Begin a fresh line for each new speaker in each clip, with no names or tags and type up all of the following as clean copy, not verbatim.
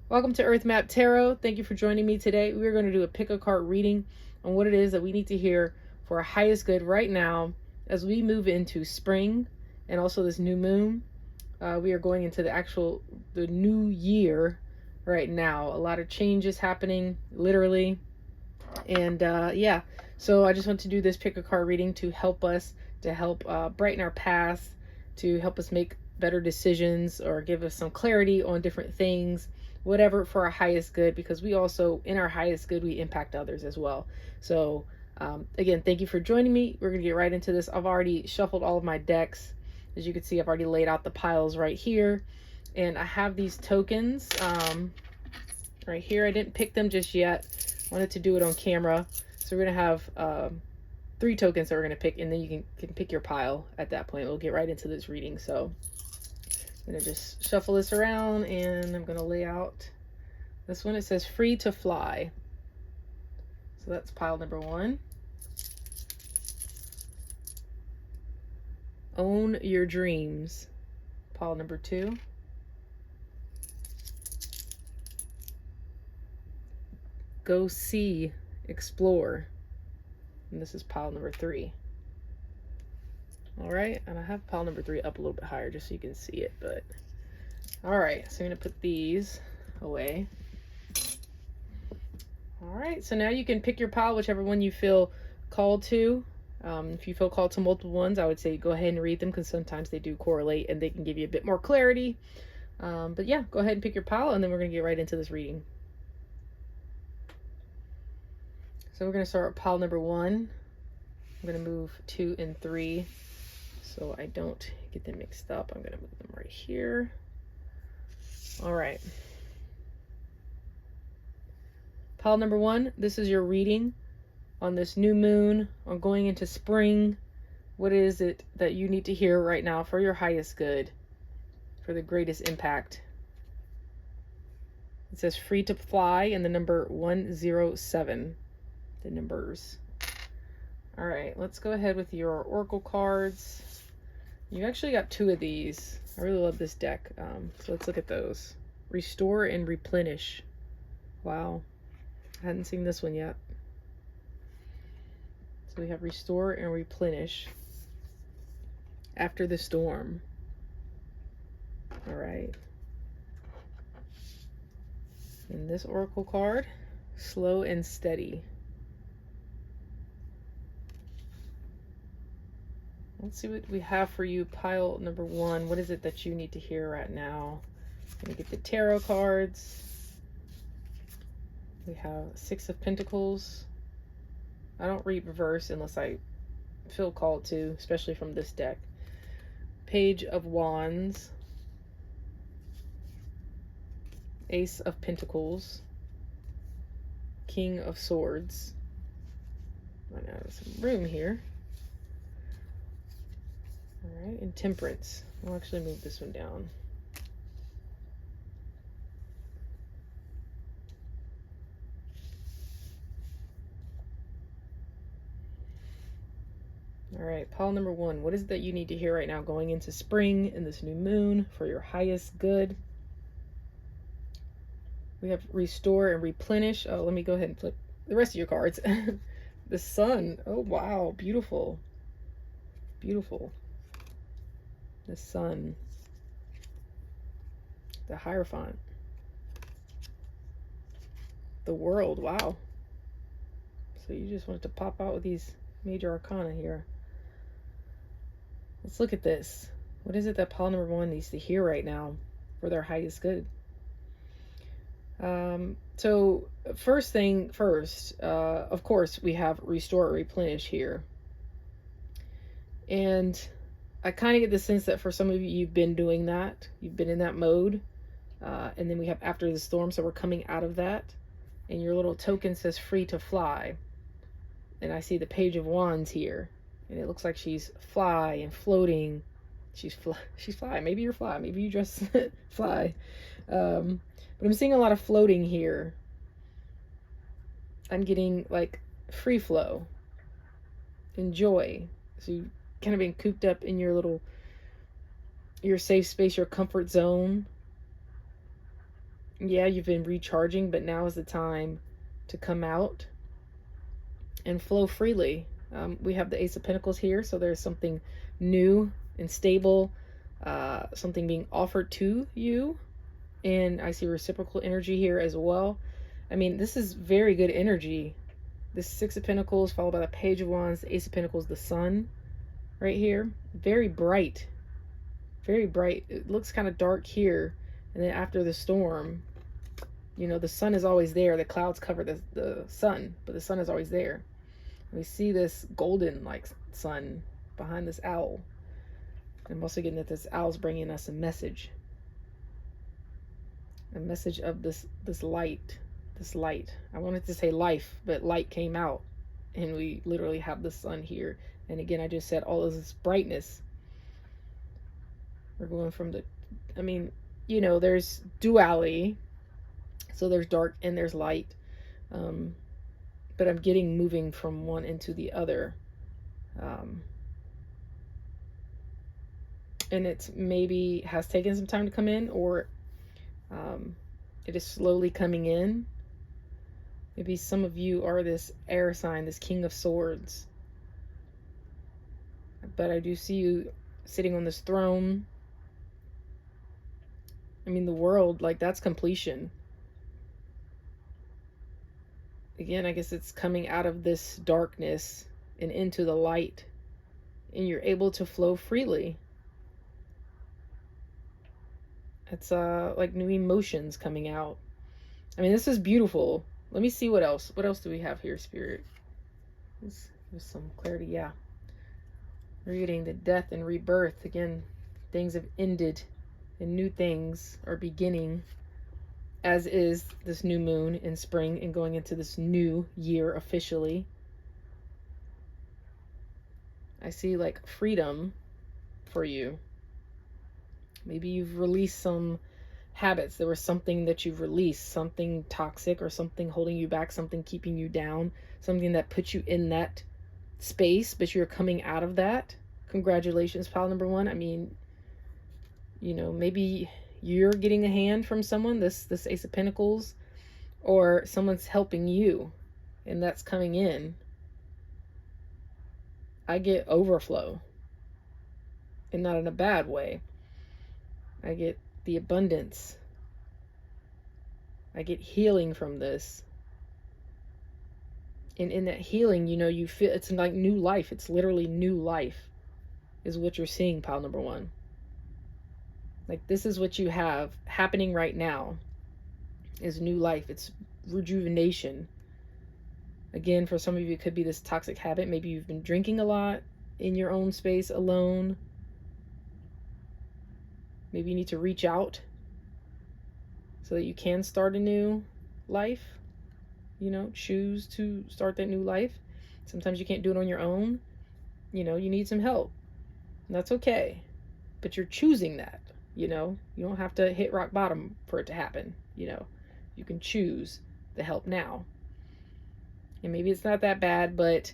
Welcome to Earth Map Tarot. Thank you for joining me today. We're going to do a pick a card reading on what it is that we need to hear for our highest good right now as we move into spring and also this new moon. We are going into the new year right now. A lot of changes happening, literally. And yeah, so I just want to do this pick a card reading to help us, to help brighten our path, to help us make better decisions or give us some clarity on different things, whatever, for our highest good, because we also, in our highest good, we impact others as well. So again, thank you for joining me. We're going to get right into this. I've already shuffled all of my decks. As you can see, I've already laid out the piles right here. And I have these tokens right here. I didn't pick them just yet. Wanted to do it on camera. So we're going to have 3 tokens that we're going to pick, and then you can pick your pile at that point. We'll get right into this reading. So I'm going to just shuffle this around, and I'm going to lay out this one. It says free to fly. So that's pile number 1. Own your dreams. Pile number 2. Go see, explore. And this is pile number 3. All right, and I have pile number 3 up a little bit higher just so you can see it, but all right, so I'm gonna put these away. All right, so now you can pick your pile, whichever one you feel called to. If you feel called to multiple ones, I would say go ahead and read them, because sometimes they do correlate and they can give you a bit more clarity. But yeah, go ahead and pick your pile, and then we're gonna get right into this reading. So we're going to start with pile number 1. I'm going to move 2 and 3 so I don't get them mixed up. I'm going to move them right here. All right. Pile number 1, this is your reading on this new moon, on going into spring. What is it that you need to hear right now for your highest good, for the greatest impact? It says free to fly, and the number 107. The numbers. All right, let's go ahead with your oracle cards. You actually got 2 of these. I really love this deck. So let's look at those. Restore and replenish. Wow, I hadn't seen this one yet. So we have restore and replenish after the storm. All right. And this oracle card, slow and steady. Let's see what we have for you, pile number 1. What is it that you need to hear right now? Let me get the tarot cards. We have 6 of Pentacles. I don't read reverse unless I feel called to, especially from this deck. Page of Wands. Ace of Pentacles. King of Swords. I know there's some room here. All right, and Temperance. I'll actually move this one down. All right, pile number 1. What is it that you need to hear right now going into spring and this new moon for your highest good? We have restore and replenish. Oh, let me go ahead and flip the rest of your cards. The sun. Oh, wow. Beautiful. Beautiful. The sun. The Hierophant. The World. Wow. So you just wanted to pop out with these major arcana here. Let's look at this. What is it that pile number 1 needs to hear right now for their highest good? So first thing first, of course, we have restore, replenish here. And I kind of get the sense that for some of you, you've been doing that. You've been in that mode. And then we have after the storm, so we're coming out of that. And your little token says free to fly. And I see the Page of Wands here. And it looks like she's fly and floating. She's fly. Maybe you're fly. Maybe you just fly. But I'm seeing a lot of floating here. I'm getting like free flow. Enjoy. So you kind of been cooped up in your safe space, your comfort zone. Yeah, you've been recharging, but now is the time to come out and flow freely. We have the Ace of Pentacles here, so there's something new and stable, something being offered to you. And I see reciprocal energy here as well. I mean, this is very good energy. This Six of Pentacles followed by the Page of Wands, the Ace of Pentacles, the Sun right here. Very bright. Very bright. It looks kind of dark here. And then after the storm, you know, the sun is always there. The clouds cover the sun, but the sun is always there. We see this golden like sun behind this owl. I'm also getting that this owl's bringing us a message of this light. I wanted to say life, but light came out, and we literally have the sun here. And again, I just said all of this brightness. We're going from the, I mean, you know, there's duality, so there's dark and there's light. But I'm getting moving from one into the other. And it's maybe has taken some time to come in, or it is slowly coming in. Maybe some of you are this air sign, this King of Swords. But I do see you sitting on this throne. I mean, the world, like, that's completion. Again, I guess it's coming out of this darkness and into the light. And you're able to flow freely. It's like new emotions coming out. I mean, this is beautiful. Let me see what else. What else do we have here, Spirit? Let's give some clarity. Yeah. We're getting the death and rebirth. Again, things have ended and new things are beginning, as is this new moon in spring and going into this new year officially. I see like freedom for you. Maybe you've released some habits. There was something that you've released, something toxic or something holding you back, something keeping you down, something that put you in that space, but you're coming out of that. Congratulations, pile number one. I mean, you know, maybe you're getting a hand from someone, this Ace of Pentacles, or someone's helping you, and that's coming in. I get overflow, and not in a bad way. I get the abundance. I get healing from this. And in that healing, you know, you feel it's like new life. It's literally new life is what you're seeing, pile number one. Like, this is what you have happening right now is new life. It's rejuvenation. Again, for some of you, it could be this toxic habit. Maybe you've been drinking a lot in your own space alone. Maybe you need to reach out so that you can start a new life. You know, choose to start that new life. Sometimes you can't do it on your own. You know, you need some help. And that's okay. But you're choosing that. You know, you don't have to hit rock bottom for it to happen. You know, you can choose the help now. And maybe it's not that bad, but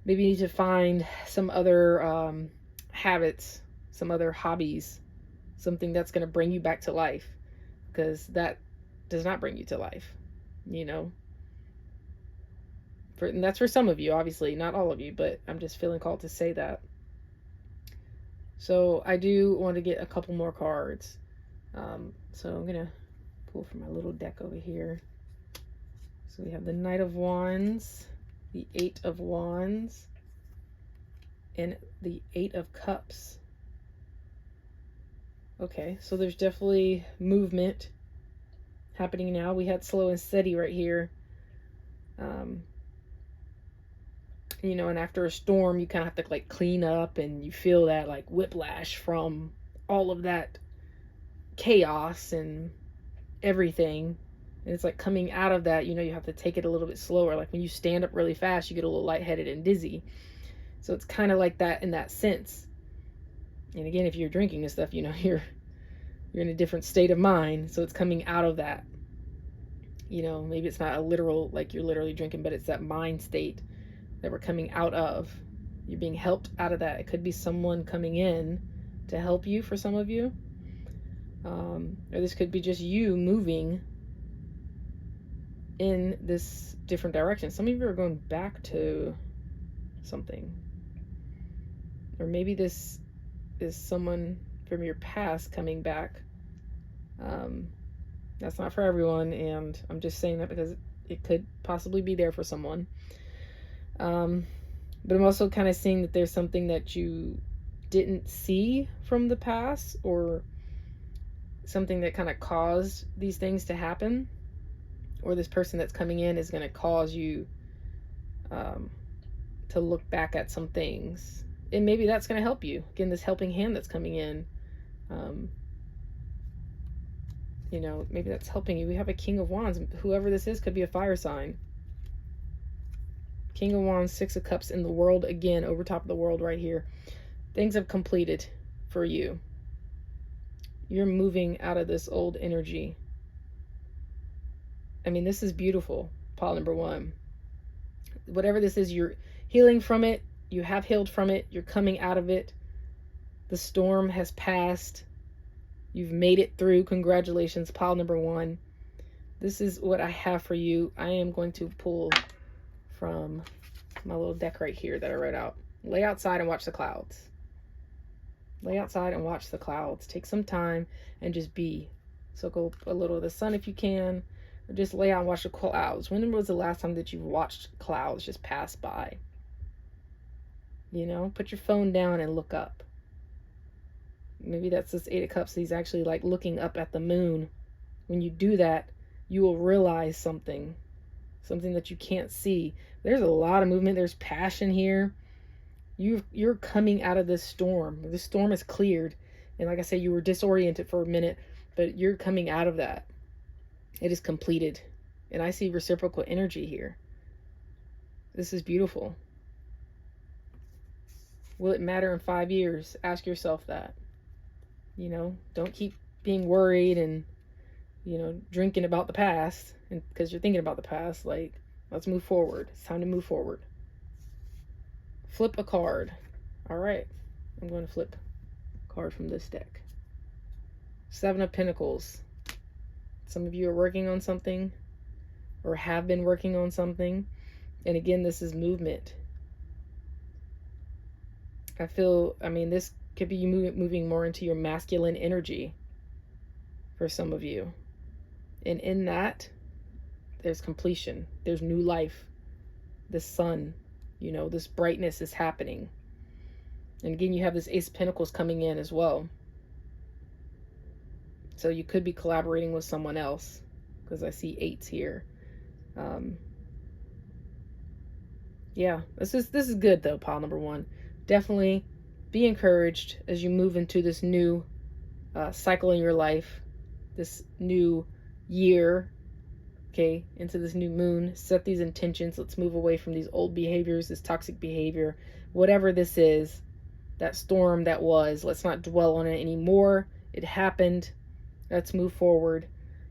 maybe you need to find some other habits, some other hobbies, something that's going to bring you back to life, because that does not bring you to life, you know. And that's for some of you, obviously, not all of you, but I'm just feeling called to say that. So I do want to get a couple more cards. So I'm going to pull from my little deck over here. So we have the Knight of Wands, the Eight of Wands, and the Eight of Cups. Okay, so there's definitely movement happening now. We had slow and steady right here. You know, and after a storm, you kind of have to like clean up, and you feel that like whiplash from all of that chaos and everything. And it's like coming out of that, you know, you have to take it a little bit slower. Like when you stand up really fast, you get a little lightheaded and dizzy. So it's kind of like that in that sense. And again, if you're drinking and stuff, you know, you're in a different state of mind. So it's coming out of that. You know, maybe it's not a literal, like you're literally drinking, but it's that mind state that we're coming out of. You're being helped out of that. It could be someone coming in to help you for some of you. Or this could be just you moving in this different direction. Some of you are going back to something. Or maybe this is someone from your past coming back. That's not for everyone, and I'm just saying that because it could possibly be there for someone. But I'm also kind of seeing that there's something that you didn't see from the past, or something that kind of caused these things to happen, or this person that's coming in is going to cause you to look back at some things, and maybe that's going to help you. Again, this helping hand that's coming in, you know, maybe that's helping you. We have a King of Wands. Whoever this is could be a fire sign. King of Wands, Six of Cups in the world again, over top of the world right here. Things have completed for you. You're moving out of this old energy. I mean, this is beautiful, pile number one. Whatever this is, you're healing from it. You have healed from it. You're coming out of it. The storm has passed. You've made it through. Congratulations, pile number one. This is what I have for you. I am going to pull from my little deck right here that I wrote out. Lay outside and watch the clouds. Lay outside and watch the clouds. Take some time and just be. So go a little of the sun if you can. Or just lay out and watch the clouds. When was the last time that you watched clouds just pass by? You know, put your phone down and look up. Maybe that's this Eight of Cups. He's actually like looking up at the moon. When you do that, you will realize something that you can't see. There's a lot of movement. There's passion here. You're coming out of this storm. This storm is cleared. And like I said, you were disoriented for a minute, but you're coming out of that. It is completed. And I see reciprocal energy here. This is beautiful. Will it matter in 5 years? Ask yourself that. You know, don't keep being worried and, you know, drinking about the past, and because you're thinking about the past. Like, let's move forward. It's time to move forward. Flip a card. All right. I'm going to flip a card from this deck. Seven of Pentacles. Some of you are working on something or have been working on something. And again, this is movement. I mean, this could be you moving more into your masculine energy for some of you. And in that, there's completion. There's new life. The sun, you know, this brightness is happening. And again, you have this Ace of Pentacles coming in as well. So you could be collaborating with someone else, because I see eights here. Yeah, this is good though, pile number one. Definitely be encouraged as you move into this new cycle in your life, this new year, okay, into this new moon. Set these intentions. Let's move away from these old behaviors, this toxic behavior, whatever this is, that storm that was. Let's not dwell on it anymore. It happened. Let's move forward.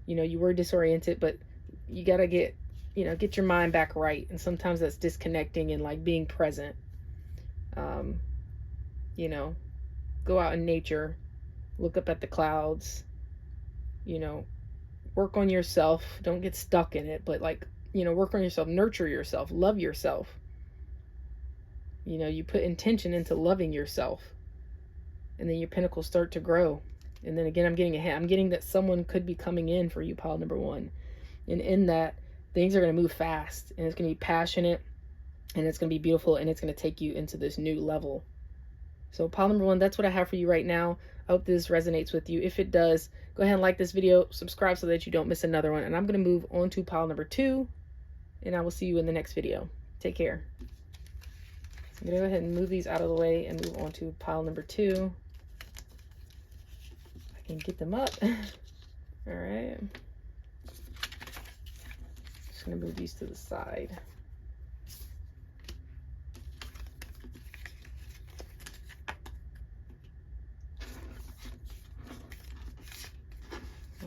You know, you were disoriented, but you got to get your mind back right. And sometimes that's disconnecting and like being present. You know, go out in nature, look up at the clouds, you know, work on yourself. Don't get stuck in it, but like, you know, work on yourself, nurture yourself, love yourself. You know, you put intention into loving yourself, and then your pentacles start to grow. And then again, I'm getting that someone could be coming in for you, pile number one. And in that, things are going to move fast, and it's going to be passionate, and it's going to be beautiful, and it's going to take you into this new level. So pile number one, that's what I have for you right now. I hope this resonates with you. If it does, go ahead and like this video, subscribe so that you don't miss another one. And I'm going to move on to pile number two, and I will see you in the next video. Take care. I'm going to go ahead and move these out of the way and move on to pile number two. I can get them up. All right. Just going to move these to the side.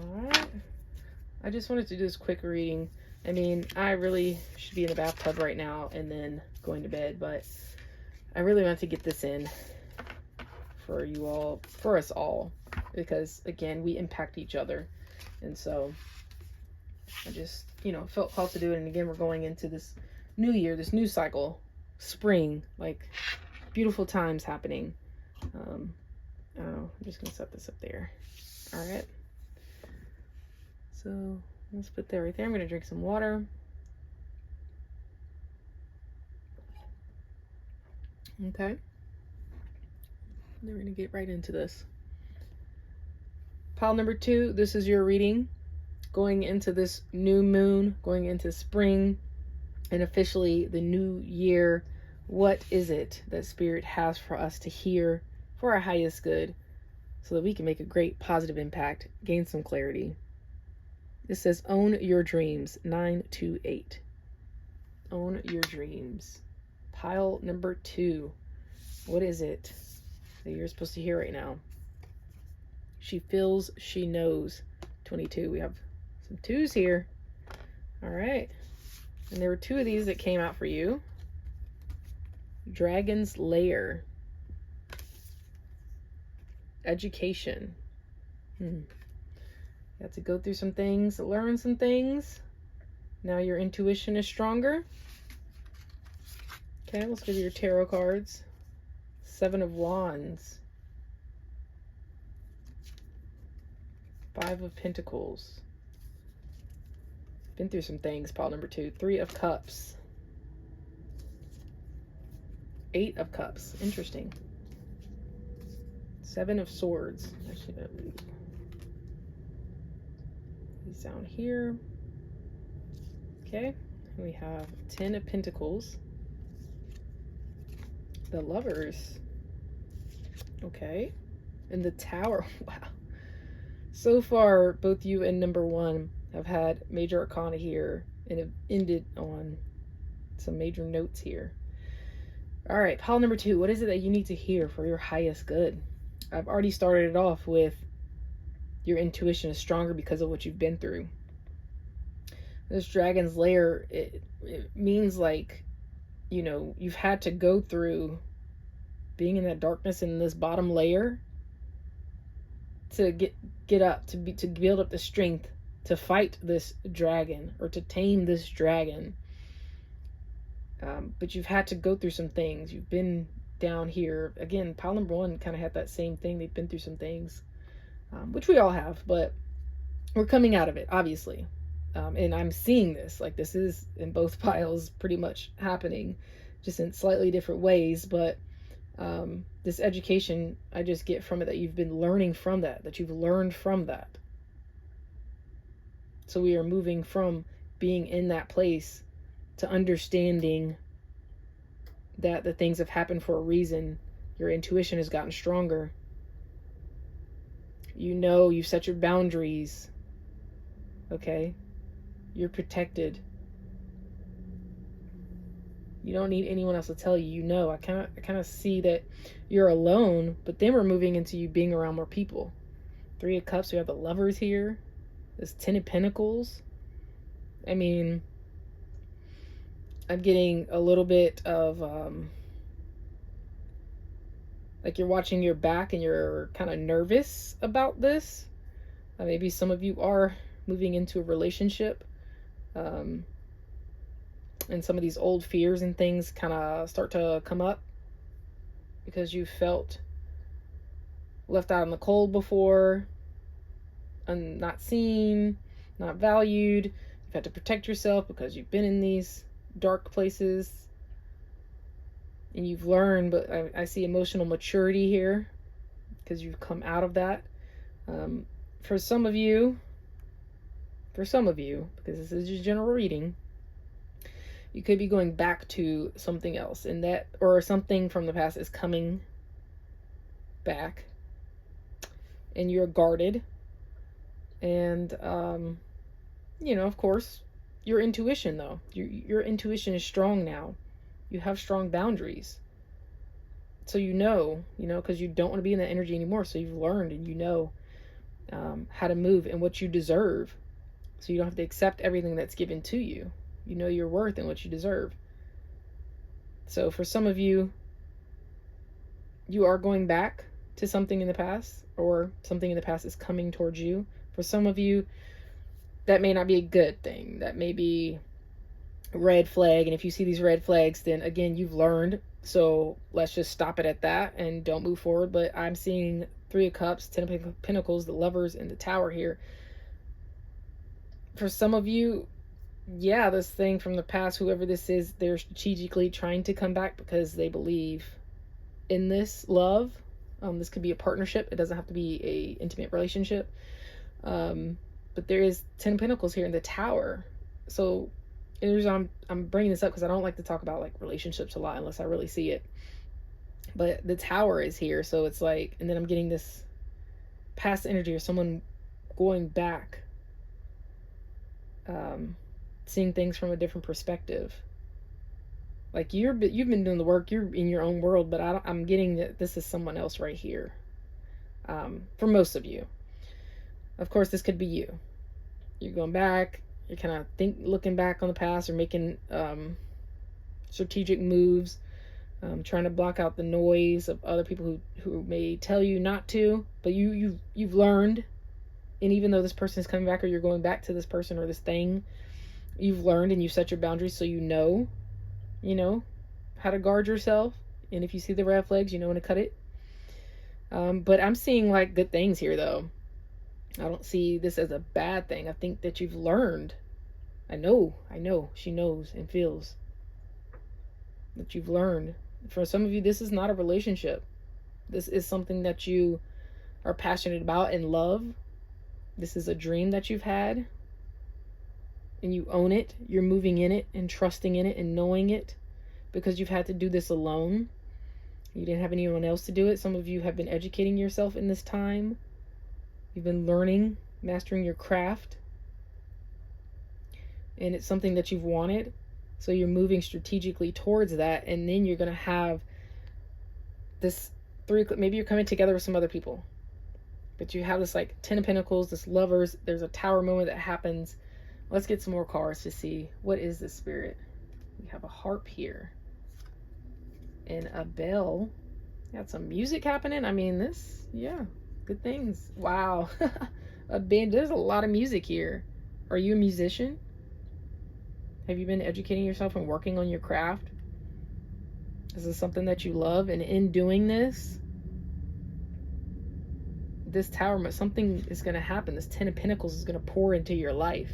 Alright, I just wanted to do this quick reading. I mean, I really should be in the bathtub right now and then going to bed, but I really want to get this in for you all, for us all. because again, we impact each other. And so I just, felt called to do it. And again, we're going into this new year, this new cycle, spring, like beautiful times happening. I don't know, I'm just gonna set this up there. All right. So let's put that right there. I'm gonna drink some water. Okay. Then we're gonna get right into this. Pile number 2, this is your reading. Going into this new moon, going into spring, and officially the new year. What is it that Spirit has for us to hear for our highest good so that we can make a great positive impact, gain some clarity? It says, own your dreams, 928. Own your dreams. Pile number 2. What is it that you're supposed to hear right now? She feels, she knows, 22. We have some 2s here. All right. And there were 2 of these that came out for you. Dragon's Lair. Education. You have to go through some things, learn some things. Now your intuition is stronger. Okay, let's give you your tarot cards. 7 of Wands. 5 of Pentacles. Been through some things, pile number 2. 3 of Cups. 8 of Cups. Interesting. 7 of Swords. Actually, these down here. Okay. We have 10 of Pentacles. The Lovers. Okay. And the Tower. Wow. So far, both you and number 1 have had major arcana here and have ended on some major notes here. All right, pile number 2. What is it that you need to hear for your highest good? I've already started it off with your intuition is stronger because of what you've been through. This Dragon's Lair, it means like, you've had to go through being in that darkness in this bottom layer to get up, to build up the strength to fight this dragon or to tame this dragon. But you've had to go through some things. You've been down here. Again, pile number 1 kind of had that same thing. They've been through some things, which we all have, but we're coming out of it, obviously. And I'm seeing this, like this is in both piles pretty much happening, just in slightly different ways. But this education, I just get from it that you've been learning from that you've learned from that. So we are moving from being in that place to understanding that the things have happened for a reason. Your intuition has gotten stronger. You've set your boundaries. Okay? You're protected. You don't need anyone else to tell you. I kind of see that you're alone, but then we're moving into you being around more people. 3 of Cups, we have the Lovers here. This 10 of Pentacles. I mean, I'm getting a little bit of, like you're watching your back and you're kind of nervous about this. Maybe some of you are moving into a relationship. And some of these old fears and things kind of start to come up because you felt left out in the cold before, and not seen, not valued. You've had to protect yourself because you've been in these dark places and you've learned, but I see emotional maturity here because you've come out of that. For some of you, because this is just general reading, you could be going back to something else, and that, or something from the past is coming back, and you're guarded. And, of course, your intuition, though. Your intuition is strong now. You have strong boundaries. So because you don't want to be in that energy anymore. So you've learned and how to move and what you deserve. So you don't have to accept everything that's given to you. You know your worth and what you deserve. So for some of you, you are going back to something in the past, or something in the past is coming towards you. For some of you, that may not be a good thing. That may be a red flag. And if you see these red flags, then again, you've learned. So let's just stop it at that and don't move forward. But I'm seeing Three of Cups, Ten of Pentacles, the Lovers, and the Tower here. For some of you, yeah, this thing from the past, whoever this is, they're strategically trying to come back because they believe in this love. This could be a partnership. It doesn't have to be a intimate relationship. But there is 10 of Pentacles here in the Tower. So I'm bringing this up because I don't like to talk about like relationships a lot unless I really see it. But the Tower is here, so it's like, and then I'm getting this past energy or someone going back, seeing things from a different perspective. Like you've been doing the work, you're in your own world, but I'm getting that this is someone else right here. For most of you, of course, this could be you. You're going back. You're kind of looking back on the past, or making strategic moves, trying to block out the noise of other people who may tell you not to. But you've learned, and even though this person is coming back, or you're going back to this person or this thing, you've learned and you've set your boundaries, so you know how to guard yourself. And if you see the red flags, you know when to cut it. But I'm seeing like good things here, though. I don't see this as a bad thing. I think that you've learned. I know she knows and feels that you've learned. For some of you, this is not a relationship. This is something that you are passionate about and love. This is a dream that you've had, and you own it. You're moving in it and trusting in it and knowing it, because you've had to do this alone. You didn't have anyone else to do it. Some of you have been educating yourself in this time. You've been learning, mastering your craft. And it's something that you've wanted. So you're moving strategically towards that. And then you're going to have this maybe you're coming together with some other people. But you have this like 10 of Pentacles, this Lovers. There's a Tower moment that happens. Let's get some more cards to see what is this, Spirit. We have a harp here. And a bell. Got some music happening. I mean, this, yeah. Good things. Wow. A band. There's a lot of music here. Are you a musician? Have you been educating yourself and working on your craft? Is this something that you love? And in doing this Tower, something is going to happen. This 10 of Pentacles is going to pour into your life.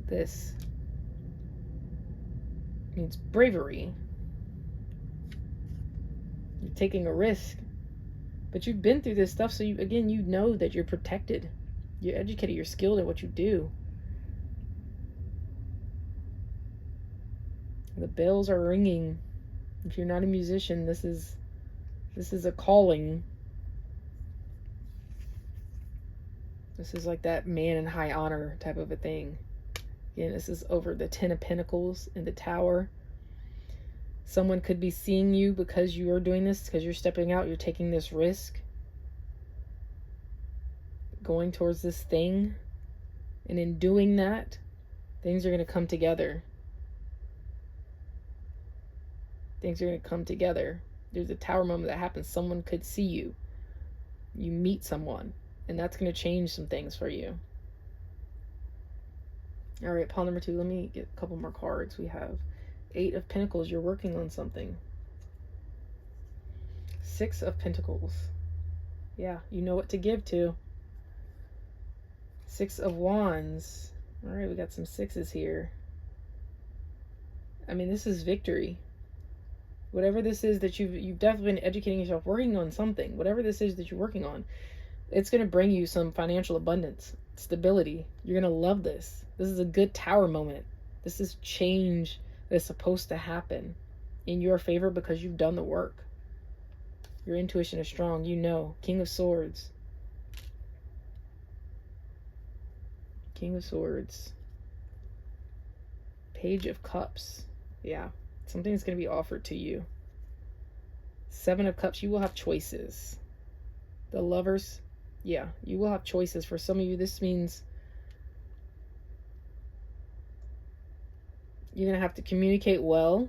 This means bravery. You're taking a risk. But you've been through this stuff, so you know that you're protected. You're educated, you're skilled at what you do. The bells are ringing. If you're not a musician, this is a calling. This is like that man in high honor type of a thing. Again, this is over the 10 of Pentacles in the Tower. Someone could be seeing you because you are doing this, because you're stepping out, you're taking this risk, going towards this thing. And in doing that, things are going to come together. Things are going to come together. There's a Tower moment that happens. Someone could see you. You meet someone, and that's going to change some things for you. All right, pile number 2. Let me get a couple more cards. We have 8 of Pentacles. You're working on something. 6 of Pentacles. Yeah, you know what to give to. 6 of Wands. All right, we got some 6s here. I mean, this is victory. Whatever this is that you've definitely been educating yourself, working on something. Whatever this is that you're working on, it's going to bring you some financial abundance, stability. You're going to love this. This is a good Tower moment. This is change that's supposed to happen in your favor because you've done the work. Your intuition is strong. You know. King of Swords. King of Swords. Page of Cups. Yeah. Something's going to be offered to you. 7 of Cups. You will have choices. The Lovers. Yeah. You will have choices. For some of you, this means you're going to have to communicate well.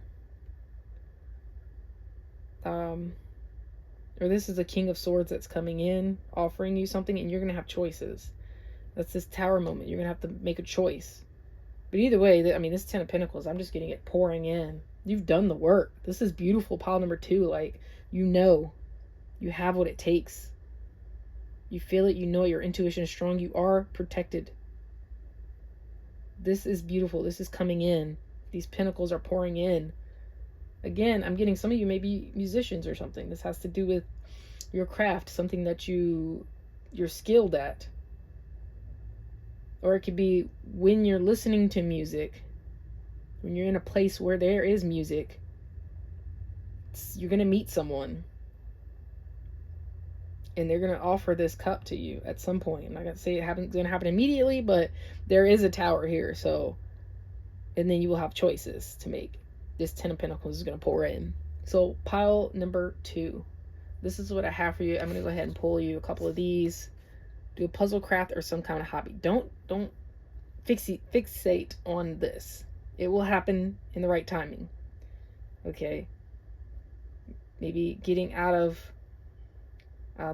Or this is a King of Swords that's coming in, offering you something, and you're going to have choices. That's this Tower moment. You're going to have to make a choice. But either way, I mean, this 10 of Pentacles, I'm just getting it pouring in. You've done the work. This is beautiful, pile number 2. Like, you know, you have what it takes. You feel it. You know it. Your intuition is strong. You are protected. This is beautiful. This is coming in. These pentacles are pouring in. Again, I'm getting some of you may be musicians or something. This has to do with your craft, something that you're skilled at. Or it could be when you're listening to music, when you're in a place where there is music, you're going to meet someone. And they're going to offer this cup to you at some point. I'm not going to say it's going to happen immediately, but there is a tower here. So, and then you will have choices to make. This 10 of Pentacles is going to pour in. So pile number 2. This is what I have for you. I'm going to go ahead and pull you a couple of these. Do a puzzle craft or some kind of hobby. Don't fixate on this. It will happen in the right timing. Okay. Maybe getting out of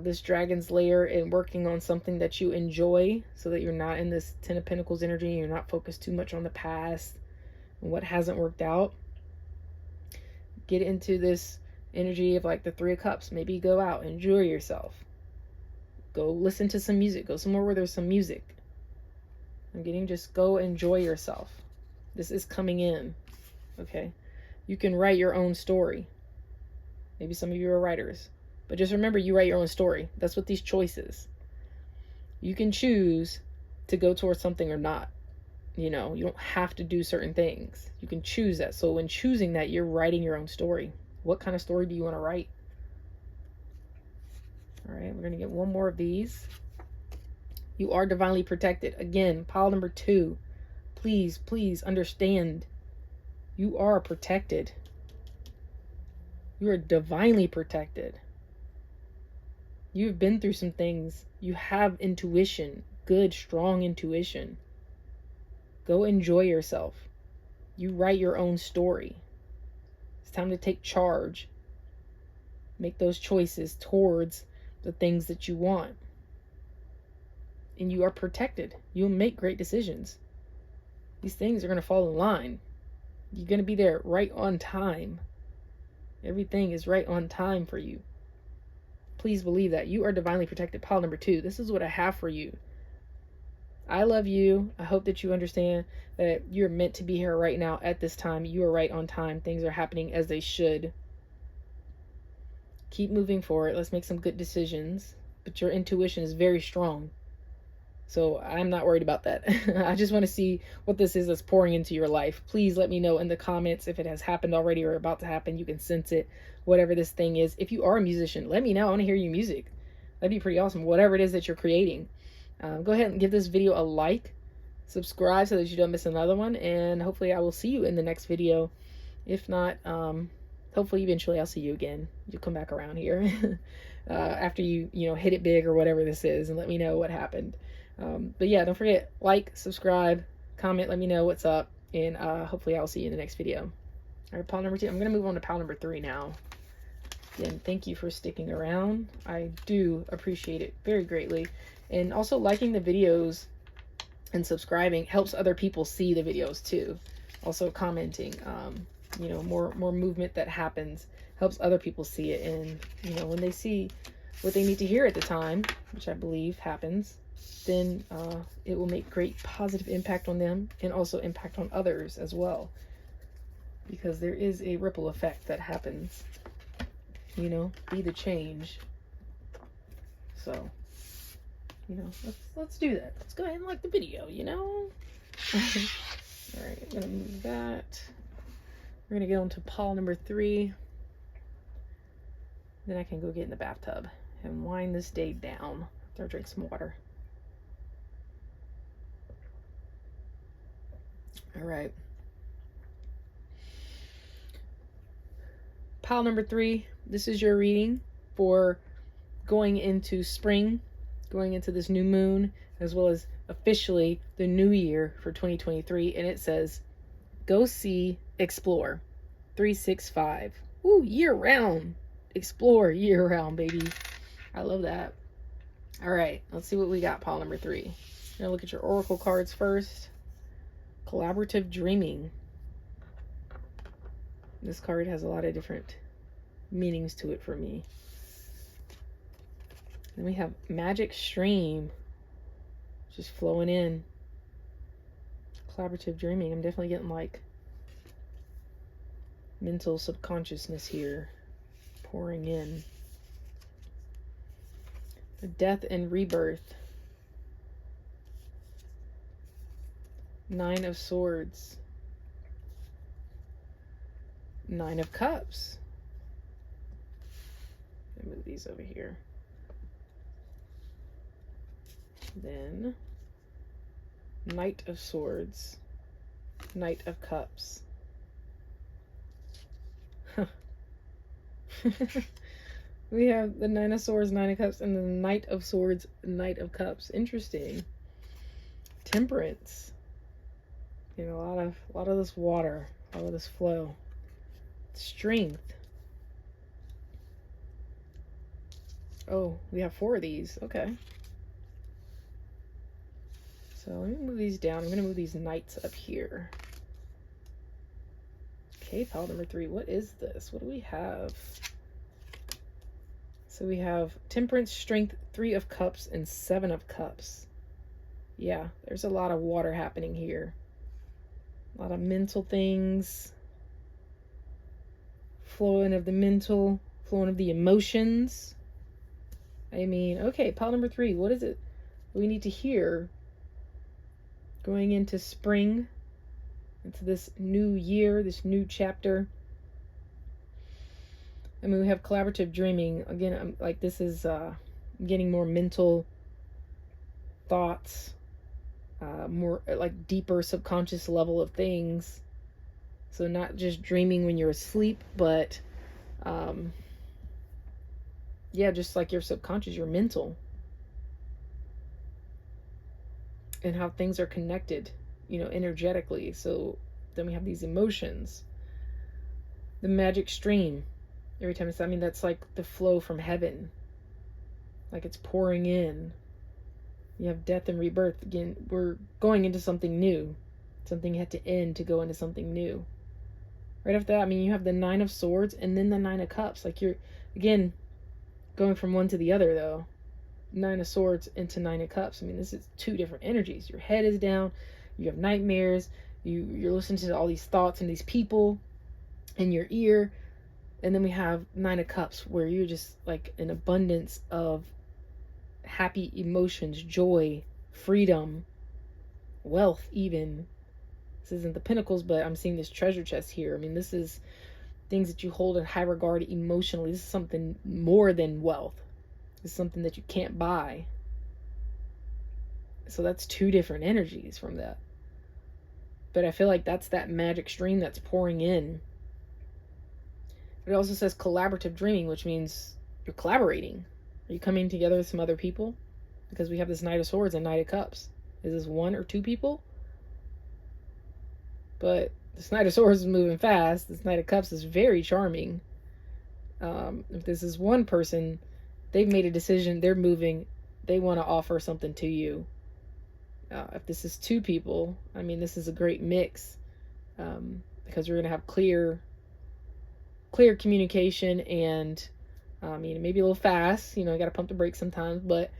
this dragon's lair and working on something that you enjoy, so that you're not in this 10 of Pentacles energy. You're not focused too much on the past and what hasn't worked out. Get into this energy of like the 3 of Cups. Maybe go out, enjoy yourself. Go listen to some music. Go somewhere where there's some music. I'm getting just go enjoy yourself. This is coming in. Okay. You can write your own story. Maybe some of you are writers. But just remember, you write your own story. That's what these choices. You can choose to go towards something or not. You know, you don't have to do certain things. You can choose that. So when choosing that, you're writing your own story. What kind of story do you want to write? All right, we're going to get one more of these. You are divinely protected. Again, pile number 2. Please, please understand. You are protected. You are divinely protected. You've been through some things. You have intuition. Good, strong intuition. Go enjoy yourself. You write your own story. It's time to take charge. Make those choices towards the things that you want. And you are protected. You'll make great decisions. These things are going to fall in line. You're going to be there right on time. Everything is right on time for you. Please believe that. You are divinely protected. Pile number 2. This is what I have for you. I love you. I hope that you understand that you're meant to be here right now at this time. You are right on time. Things are happening as they should. Keep moving forward. Let's make some good decisions. But your intuition is very strong. So I'm not worried about that. I just want to see what this is that's pouring into your life. Please let me know in the comments if it has happened already or about to happen. You can sense it. Whatever this thing is. If you are a musician, let me know. I want to hear your music. That'd be pretty awesome. Whatever it is that you're creating. Go ahead and give this video a like. Subscribe so that you don't miss another one. And hopefully I will see you in the next video. If not, hopefully eventually I'll see you again. You'll come back around here after you hit it big or whatever this is, and let me know what happened. But yeah, don't forget, like, subscribe, comment, let me know what's up, and hopefully I'll see you in the next video. All right, pile number 2. I'm going to move on to pile number 3 now. Again, thank you for sticking around. I do appreciate it very greatly. And also liking the videos and subscribing helps other people see the videos too. Also commenting, more movement that happens helps other people see it. And, when they see what they need to hear at the time, which I believe happens, then it will make great positive impact on them and also impact on others as well. Because there is a ripple effect that happens. Be the change. So, let's do that. Let's go ahead and like the video, All right, I'm going to move that. We're going to get on to pile number 3. Then I can go get in the bathtub and wind this day down after I drink some water. All right. Pile number 3. This is your reading for going into spring, going into this new moon, as well as officially the new year for 2023. And it says, go see, explore. 365. Ooh, year round. explore year round, baby. I love that. All right, let's see what we got, pile number 3. You're gonna look at your oracle cards first. Collaborative dreaming. This card has a lot of different meanings to it for me. Then we have magic stream, just flowing in. Collaborative dreaming. I'm definitely getting like mental subconsciousness here pouring in. The death and rebirth. 9 of Swords. 9 of Cups. Let me move these over here. Then Knight of Swords. Knight of Cups. We have the 9 of Swords, 9 of Cups, and the Knight of Swords, Knight of Cups. Interesting. Temperance. You know, a lot of this water, a lot of this flow. Strength. Oh, we have 4 of these. Okay. So let me move these down. I'm going to move these knights up here. Okay, pile number 3. What is this? What do we have? So we have Temperance, Strength, 3 of Cups, and 7 of Cups. Yeah, there's a lot of water happening here. A lot of mental things. Flowing of the mental, flowing of the emotions. I mean, okay, pile number 3. What is it we need to hear going into spring, into this new year, this new chapter? I mean, we have collaborative dreaming. Again, I'm like, this is getting more mental thoughts, more like deeper subconscious level of things. So not just dreaming when you're asleep, but yeah, just like your subconscious, your mental, and how things are connected, you know, energetically. So then we have these emotions. The magic stream. Every time it's, I mean, that's like the flow from heaven. Like it's pouring in. You have death and rebirth. Again, we're going into something new. Something had to end to go into something new. Right after that, I mean, you have the 9 of Swords and then the 9 of Cups. Like you're, again, going from one to the other, though. 9 of Swords into 9 of Cups. I mean, this is 2 different energies. Your head is down. You have nightmares. You're listening to all these thoughts and these people in your ear. And then we have 9 of Cups, where you're just like an abundance of happy emotions, joy, freedom, wealth even. This isn't the Pentacles, but I'm seeing this treasure chest here. I mean, this is things that you hold in high regard emotionally. This is something more than wealth. This is something that you can't buy. So that's 2 different energies from that. But I feel like that's that magic stream that's pouring in. It also says collaborative dreaming, which means you're collaborating. Are you coming together with some other people? Because we have this Knight of Swords and Knight of Cups. Is this 1 or 2 people? But this Knight of Swords is moving fast. This Knight of Cups is very charming. If this is 1 person, they've made a decision. They're moving. They want to offer something to you. If this is 2 people, I mean, this is a great mix. Because we're going to have clear communication and maybe a little fast, you know, got to pump the brakes sometimes, but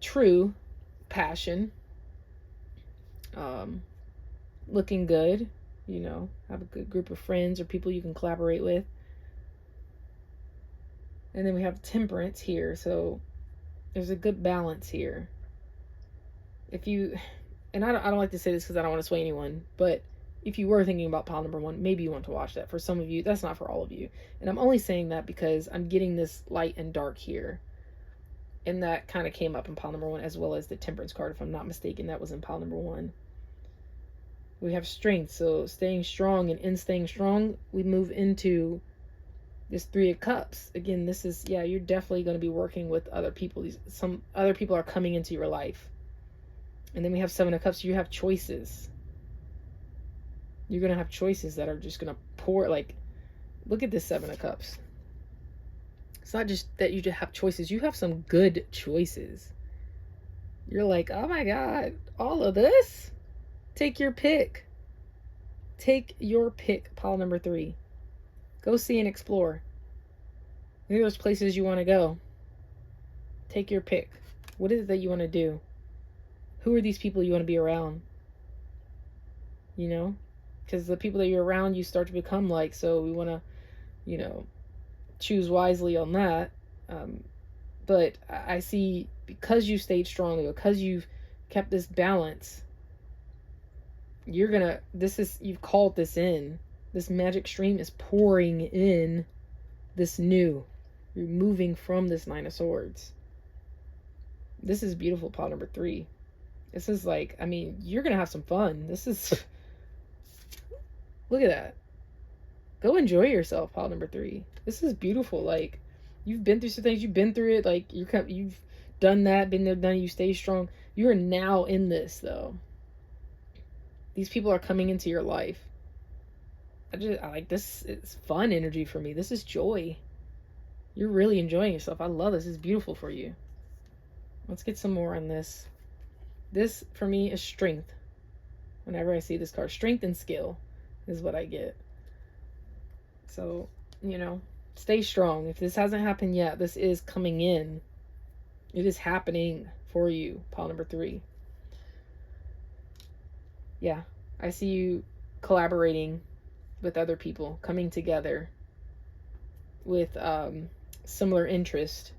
true passion, looking good, you know, have a good group of friends or people you can collaborate with. And then we have temperance here, so there's a good balance here. If you, and I don't like to say this because I don't want to sway anyone, but if you were thinking about pile number 1, maybe you want to watch that. For some of you, that's not for all of you. And I'm only saying that because I'm getting this light and dark here. And that kind of came up in pile number 1, as well as the temperance card. If I'm not mistaken, that was in pile number 1. We have strength. So staying strong, and in staying strong, we move into this 3 of Cups. Again, this is, yeah, you're definitely going to be working with other people. Some other people are coming into your life. And then we have 7 of Cups. You have choices. You're going to have choices that are just going to pour, like, look at this 7 of Cups. It's not just that you just have choices. You have some good choices. You're like, oh my God, all of this? Take your pick. Take your pick, pile number 3. Go see and explore. Maybe there's places you want to go. Take your pick. What is it that you want to do? Who are these people you want to be around? You know? Because the people that you're around, you start to become like. So we want to, choose wisely on that. But I see, because you stayed strongly, because you've kept this balance, you've called this in. This magic stream is pouring in this new. You're moving from this 9 of Swords. This is beautiful, pile number 3. This is like, you're going to have some fun. This is, look at that. Go enjoy yourself, pile number 3. This is beautiful. Like, you've been through some things. You've been through it. Like, you've done that, been there, done it. You stay strong. You are now in this, though. These people are coming into your life. I like this. It's fun energy for me. This is joy. You're really enjoying yourself. I love this. It's beautiful for you. Let's get some more on this. This, for me, is strength. Whenever I see this card, strength and skill is what I get. So, stay strong. If this hasn't happened yet, this is coming in. It is happening for you, pile number 3. Yeah, I see you collaborating with other people, coming together with similar interest.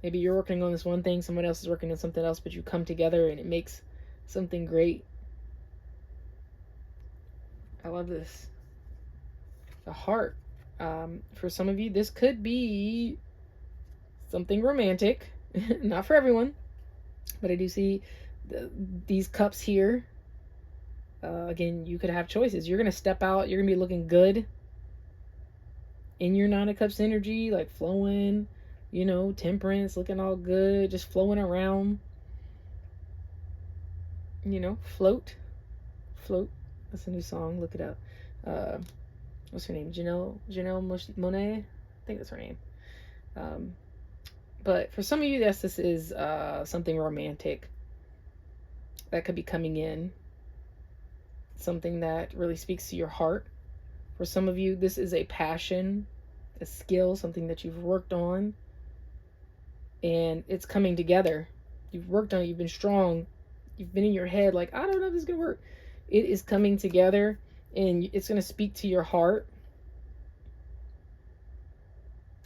Maybe you're working on this one thing, someone else is working on something else, but you come together and it makes something great. I love this. The heart. For some of you, this could be something romantic. Not for everyone, but I do see these cups here. Again, you could have choices. You're going to step out. You're going to be looking good in your 9 of Cups energy, like flowing, temperance, looking all good, just flowing around. Float. That's a new song. Look it up. What's her name? Janelle Monáe? I think that's her name. But for some of you, yes, this is something romantic that could be coming in. Something that really speaks to your heart. For some of you, this is a passion, a skill, something that you've worked on. And it's coming together. You've worked on it. You've been strong. You've been in your head like, I don't know if this is going to work. It is coming together. And it's going to speak to your heart.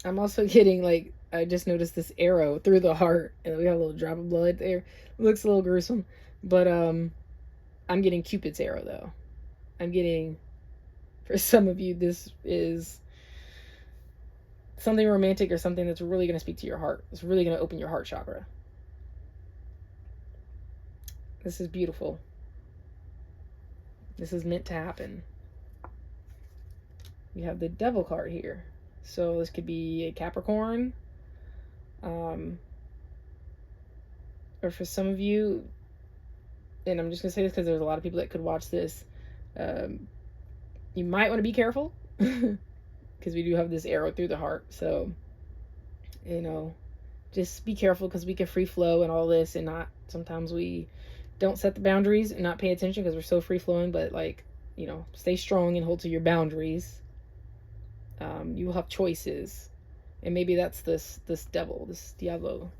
I'm also getting, like, I just noticed this arrow through the heart. And we got a little drop of blood there. It looks a little gruesome. But I'm getting Cupid's arrow, though. I'm getting, for some of you, this is something romantic or something that's really going to speak to your heart. It's really going to open your heart chakra. This is beautiful. This is meant to happen. You have the Devil card here. So this could be a Capricorn. Or for some of you, and I'm just going to say this because there's a lot of people that could watch this. You might want to be careful. Because we do have this arrow through the heart. So, just be careful, because we can free flow and all this, and not, sometimes we don't set the boundaries and not pay attention because we're so free flowing. But stay strong and hold to your boundaries. You will have choices, and maybe that's this devil, this diablo,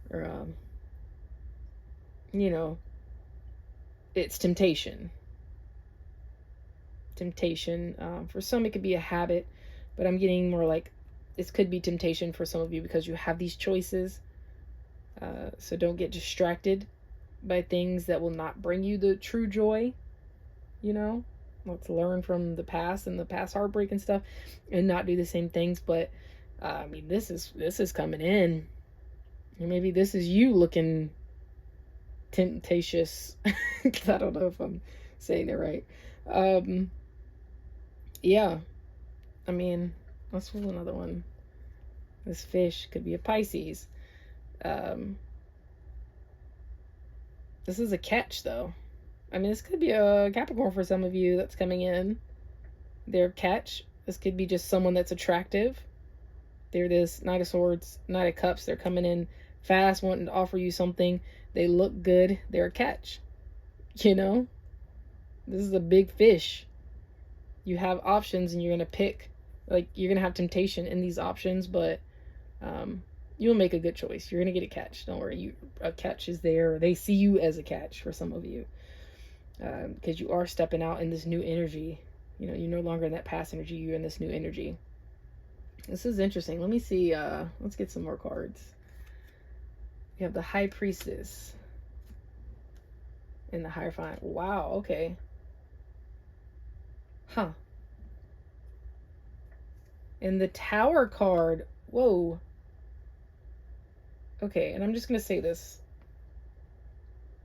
or it's temptation. For some, it could be a habit, but I'm getting more like this could be temptation for some of you because you have these choices. So don't get distracted by things that will not bring you the true joy. Let's learn from the past and the past heartbreak and stuff, and not do the same things. But this is coming in, or maybe this is you looking temptatious. I don't know if I'm saying it right. Yeah, let's pull another one. This fish could be a Pisces. This is a catch, though. This could be a Capricorn for some of you that's coming in. Their catch. This could be just someone that's attractive. They're this Knight of Swords, Knight of Cups. They're coming in fast, wanting to offer you something. They look good. They're a catch. You know? This is a big fish. You have options and you're going to pick. Like, you're going to have temptation in these options, but you'll make a good choice. You're going to get a catch. Don't worry. A catch is there. They see you as a catch for some of you. Because you are stepping out in this new energy. You know, you're no longer in that past energy. You're in this new energy. This is interesting. Let me see. Let's get some more cards. You have the High Priestess and the Hierophant. Wow, okay. Huh. And the Tower card. Whoa. Okay, and I'm just going to say this.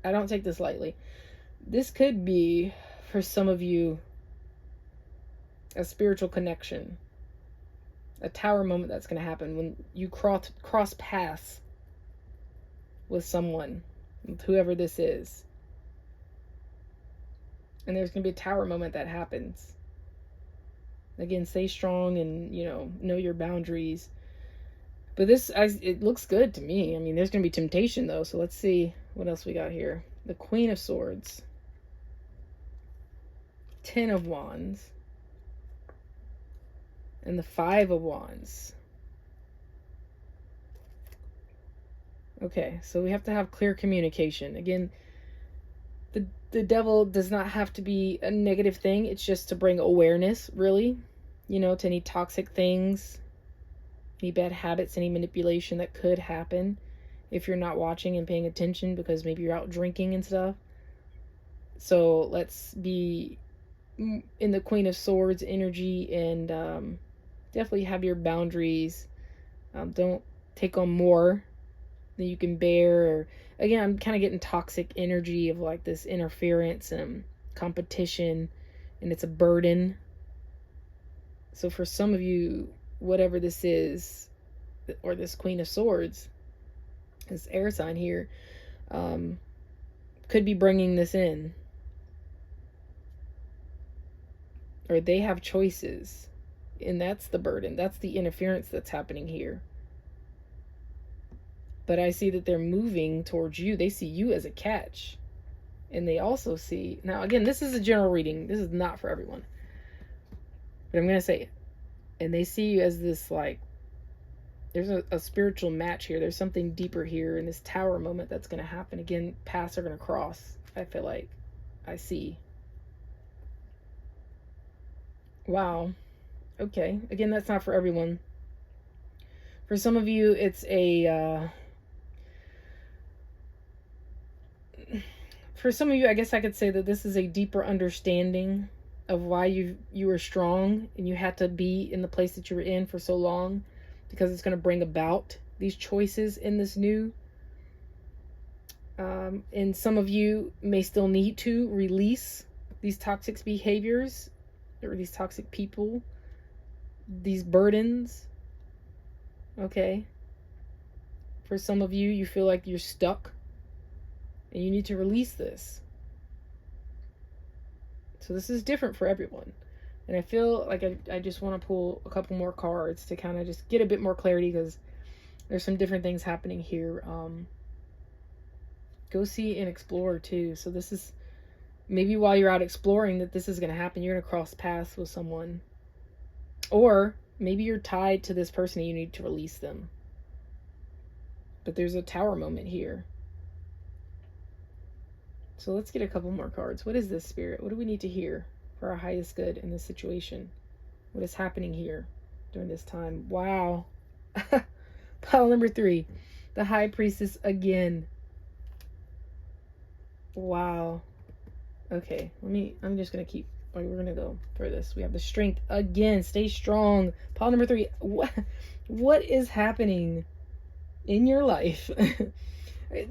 I don't take this lightly. This could be, for some of you, a spiritual connection. A tower moment that's going to happen when you cross paths with someone, with whoever this is. And there's going to be a tower moment that happens. Again, stay strong and, know your boundaries. But it looks good to me. I mean, there's going to be temptation, though. So let's see what else we got here. The Queen of Swords. 10 of Wands. And the 5 of Wands. Okay, so we have to have clear communication. Again, the devil does not have to be a negative thing. It's just to bring awareness, really, to any toxic things, any bad habits, any manipulation that could happen if you're not watching and paying attention because maybe you're out drinking and stuff. So let's be in the Queen of Swords energy and definitely have your boundaries. Don't take on more than you can bear. Or, again, I'm kind of getting toxic energy of like this interference and competition, and it's a burden. So for some of you, whatever this is, or this Queen of Swords, this air sign here, could be bringing this in. Or they have choices, and that's the burden. That's the interference that's happening here. But I see that they're moving towards you. They see you as a catch. And they also see... Now, again, this is a general reading. This is not for everyone. But I'm going to say it. And they see you as this, like... There's a spiritual match here. There's something deeper here in this tower moment that's going to happen. Again, paths are going to cross. I feel like I see. Wow. Okay. Again, that's not for everyone. For some of you, it's a... For some of you, I guess I could say that this is a deeper understanding of why you were strong and you had to be in the place that you were in for so long, because it's going to bring about these choices in this new. And some of you may still need to release these toxic behaviors or these toxic people, these burdens. Okay. For some of you, you feel like you're stuck. And you need to release this. So this is different for everyone. And I feel like I just want to pull a couple more cards to kind of just get a bit more clarity, because there's some different things happening here. Go see and explore too. So this is maybe while you're out exploring that this is going to happen. You're going to cross paths with someone. Or maybe you're tied to this person and you need to release them. But there's a tower moment here. So let's get a couple more cards. What is this, Spirit? What do we need to hear for our highest good in this situation? What is happening here during this time? Wow. Pile number 3. The High Priestess again. Wow. Okay. I'm just going to keep... we're going to go for this. We have the Strength again. Stay strong. Pile number 3. What is happening in your life?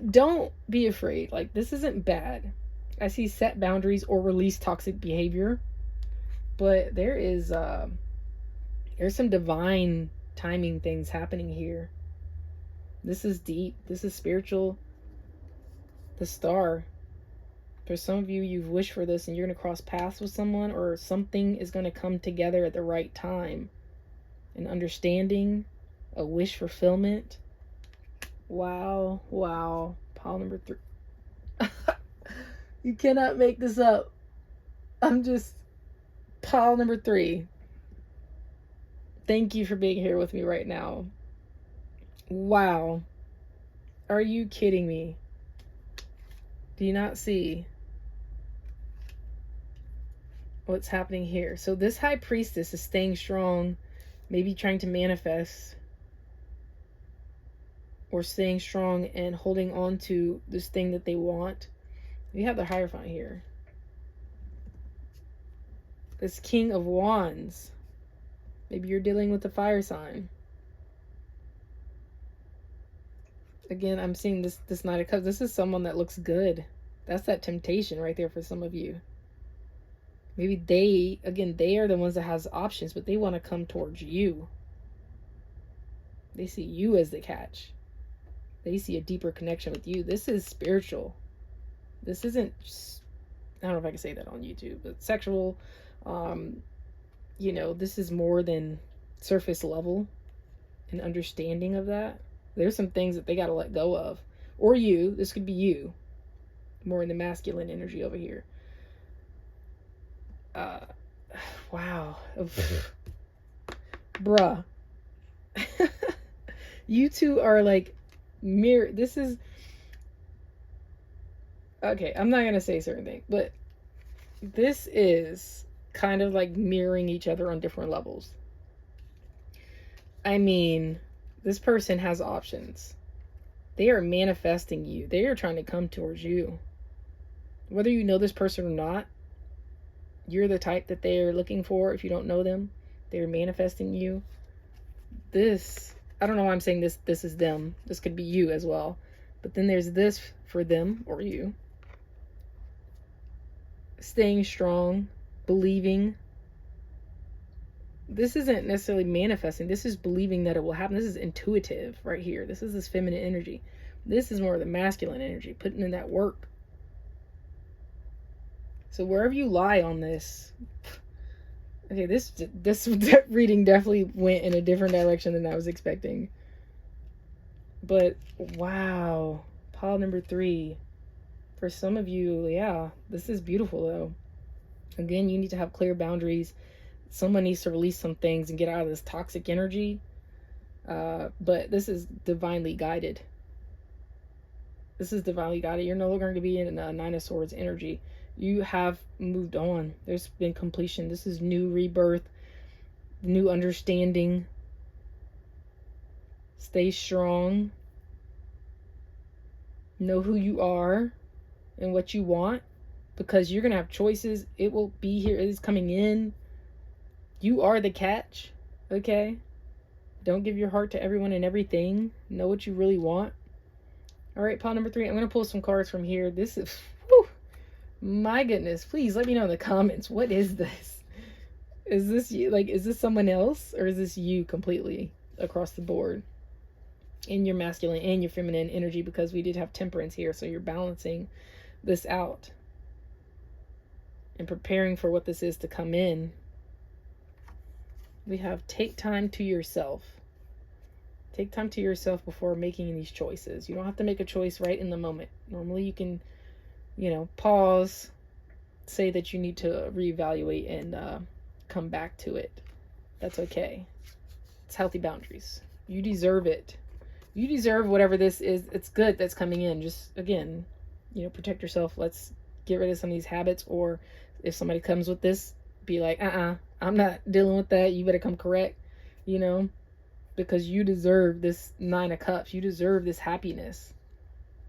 Don't be afraid. Like, this isn't bad. I see set boundaries or release toxic behavior, but there's some divine timing things happening here. This is deep. This is spiritual. The Star. For some of you, you've wished for this and you're going to cross paths with someone, or something is going to come together at the right time. An understanding, a wish fulfillment. Wow, wow. Pile number 3. You cannot make this up. Pile number 3. Thank you for being here with me right now. Wow. Are you kidding me? Do you not see what's happening here? So this high priestess is staying strong, maybe trying to manifest, or staying strong and holding on to this thing that they want. You have the Hierophant here. This King of Wands. Maybe you're dealing with a fire sign. Again, I'm seeing this Knight of Cups. This is someone that looks good. That's that temptation right there for some of you. Maybe they are the ones that has options, but they want to come towards you. They see you as the catch. They see a deeper connection with you. This is spiritual. This isn't just, I don't know if I can say that on YouTube, but sexual. You know, this is more than surface level and understanding of that. There's some things that they got to let go of. Or you. This could be you. More in the masculine energy over here. Wow. Bruh. You two are like mirror. This is... Okay, I'm not going to say certain things, but this is kind of like mirroring each other on different levels. I mean, this person has options. They are manifesting you. They are trying to come towards you. Whether you know this person or not, you're the type that they're looking for. If you don't know them, they're manifesting you. This, I don't know why I'm saying this is them. This could be you as well. But then there's this for them or you. Staying strong, believing. This isn't necessarily manifesting. This is believing that it will happen. This is intuitive right here. This is this feminine energy. This is more of the masculine energy, putting in that work. So wherever you lie on this, okay, this reading definitely went in a different direction than I was expecting. But wow, pile number 3. For some of you, yeah, this is beautiful though. Again, you need to have clear boundaries. Someone needs to release some things and get out of this toxic energy. But this is divinely guided. This is divinely guided. You're no longer going to be in a 9 of Swords energy. You have moved on. There's been completion. This is new rebirth, new understanding. Stay strong. Know who you are and what you want, because you're going to have choices. It will be here. It is coming in. You are the catch. Okay? Don't give your heart to everyone and everything. Know what you really want. All right, pile number 3. I'm going to pull some cards from here. This is... Whew, my goodness. Please let me know in the comments. What is this? Is this you? Like, is this someone else? Or is this you completely across the board? In your masculine and your feminine energy, because we did have temperance here. So you're balancing this out. And preparing for what this is to come in. We have take time to yourself. Take time to yourself before making these choices. You don't have to make a choice right in the moment. Normally you can, you know, pause, say that you need to reevaluate and come back to it. That's okay. It's healthy boundaries. You deserve it. You deserve whatever this is. It's good that's coming in. Just, again, you know, protect yourself. Let's get rid of some of these habits. Or if somebody comes with this, be like, I'm not dealing with that. You better come correct, you know, because you deserve this 9 of Cups. You deserve this happiness.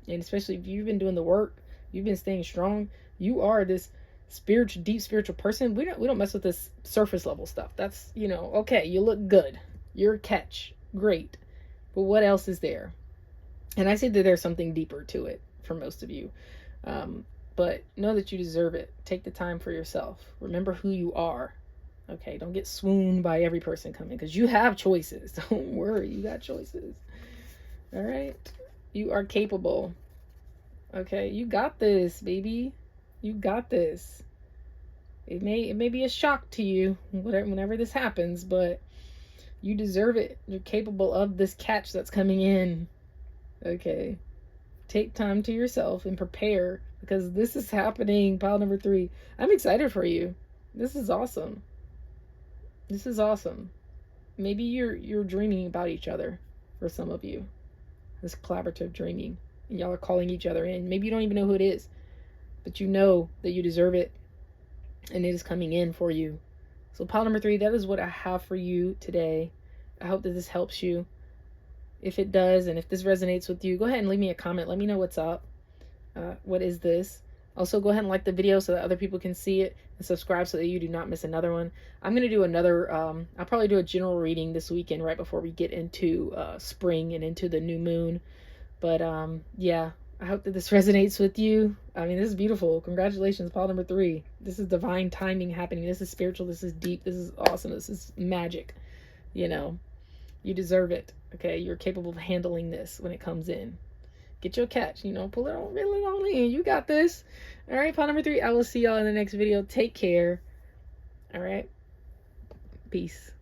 And especially if you've been doing the work, you've been staying strong, you are this spiritual, deep spiritual person. We don't mess with this surface level stuff. That's, you know, okay, you look good. You're a catch. Great. But what else is there? And I say that there's something deeper to it for most of you. But know that you deserve it. Take the time for yourself. Remember who you are. Okay, don't get swooned by every person coming, because you have choices. Don't worry, you got choices. All right? You are capable. Okay, you got this, baby. You got this. It may be a shock to you whenever this happens, but You deserve it. You're capable of this catch that's coming in. Okay. Take time to yourself and prepare, because this is happening. Pile number 3. I'm excited for you. This is awesome. This is awesome. Maybe you're dreaming about each other for some of you. This collaborative dreaming. And y'all are calling each other in. Maybe you don't even know who it is, but you know that you deserve it, and it is coming in for you. So pile number 3, that is what I have for you today. I hope that this helps you. If it does, and if this resonates with you, go ahead and leave me a comment. Let me know what's up. What is this? Also, go ahead and like the video so that other people can see it, and subscribe so that you do not miss another one. I'm going to do another, I'll probably do a general reading this weekend right before we get into spring and into the new moon. But yeah, I hope that this resonates with you. I mean, this is beautiful. Congratulations, pile number 3. This is divine timing happening. This is spiritual. This is deep. This is awesome. This is magic. You know, you deserve it. Okay, you're capable of handling this when it comes in. Get your catch, you know, pull it on, reel it on in. You got this. All right, pile number 3. I will see y'all in the next video. Take care. All right. Peace.